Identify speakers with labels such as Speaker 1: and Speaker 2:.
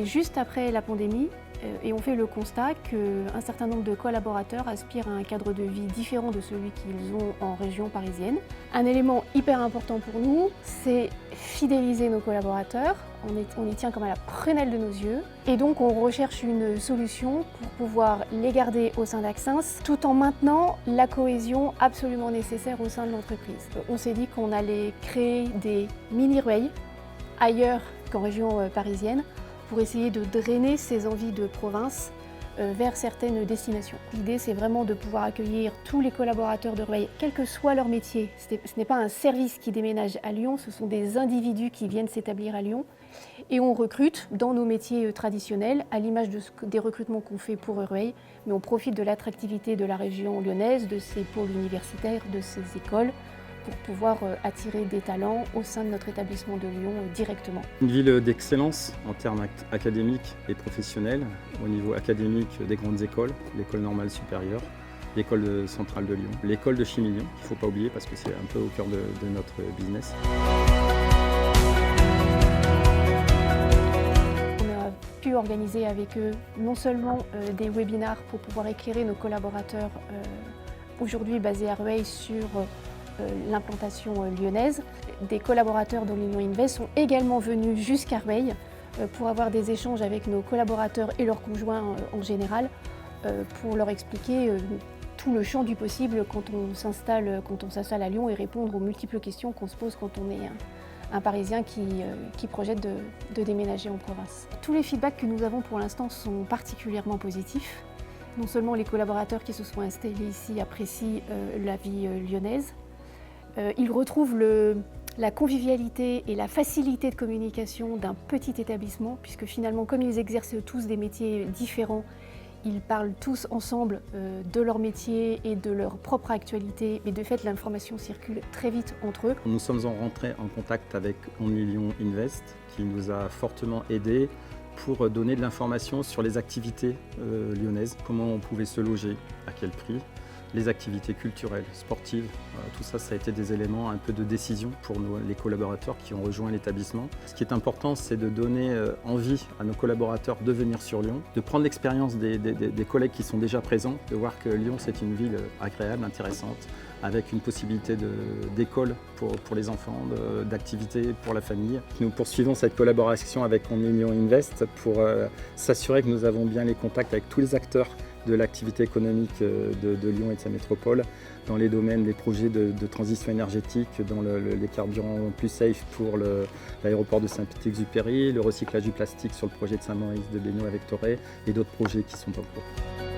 Speaker 1: est juste après la pandémie et on fait le constat qu'un certain nombre de collaborateurs aspirent à un cadre de vie différent de celui qu'ils ont en région parisienne. Un élément hyper important pour nous, c'est fidéliser nos collaborateurs. On y tient comme à la prunelle de nos yeux. Et donc on recherche une solution pour pouvoir les garder au sein d'Axens tout en maintenant la cohésion absolument nécessaire au sein de l'entreprise. On s'est dit qu'on allait créer des mini-Rueil ailleurs qu'en région parisienne pour essayer de drainer ces envies de province vers certaines destinations. L'idée, c'est vraiment de pouvoir accueillir tous les collaborateurs de Rueil, quel que soit leur métier. Ce n'est pas un service qui déménage à Lyon, ce sont des individus qui viennent s'établir à Lyon. Et on recrute dans nos métiers traditionnels, à l'image des recrutements qu'on fait pour Rueil, mais on profite de l'attractivité de la région lyonnaise, de ses pôles universitaires, de ses écoles, pour pouvoir attirer des talents au sein de notre établissement de Lyon directement.
Speaker 2: Une ville d'excellence en termes académiques et professionnels, au niveau académique des grandes écoles, l'école normale supérieure, l'école centrale de Lyon, l'école de chimie Lyon, qu'il ne faut pas oublier parce que c'est un peu au cœur de notre business.
Speaker 1: On a pu organiser avec eux non seulement des webinars pour pouvoir éclairer nos collaborateurs aujourd'hui basés à Rueil sur l'implantation lyonnaise. Des collaborateurs de l'Union Invest sont également venus jusqu'à Rueil pour avoir des échanges avec nos collaborateurs et leurs conjoints en général pour leur expliquer tout le champ du possible quand on s'installe à Lyon et répondre aux multiples questions qu'on se pose quand on est un Parisien qui projette de déménager en province. Tous les feedbacks que nous avons pour l'instant sont particulièrement positifs. Non seulement les collaborateurs qui se sont installés ici apprécient la vie lyonnaise, ils retrouvent la convivialité et la facilité de communication d'un petit établissement, puisque finalement, comme ils exercent tous des métiers différents, ils parlent tous ensemble de leur métier et de leur propre actualité, et de fait, l'information circule très vite entre eux.
Speaker 2: Nous sommes rentrés en contact avec Only Lyon Invest, qui nous a fortement aidés pour donner de l'information sur les activités lyonnaises, comment on pouvait se loger, à quel prix, les activités culturelles, sportives, tout ça, ça a été des éléments un peu de décision pour les collaborateurs qui ont rejoint l'établissement. Ce qui est important, c'est de donner envie à nos collaborateurs de venir sur Lyon, de prendre l'expérience des collègues qui sont déjà présents, de voir que Lyon, c'est une ville agréable, intéressante, avec une possibilité d'école pour les enfants, d'activités pour la famille. Nous poursuivons cette collaboration avec Only Lyon Invest pour s'assurer que nous avons bien les contacts avec tous les acteurs de l'activité économique de Lyon et de sa métropole, dans les domaines des projets de transition énergétique, dans les carburants plus safe pour l'aéroport de Saint-Exupéry, le recyclage du plastique sur le projet de Saint-Maurice de Bénois avec Toré et d'autres projets qui sont en cours.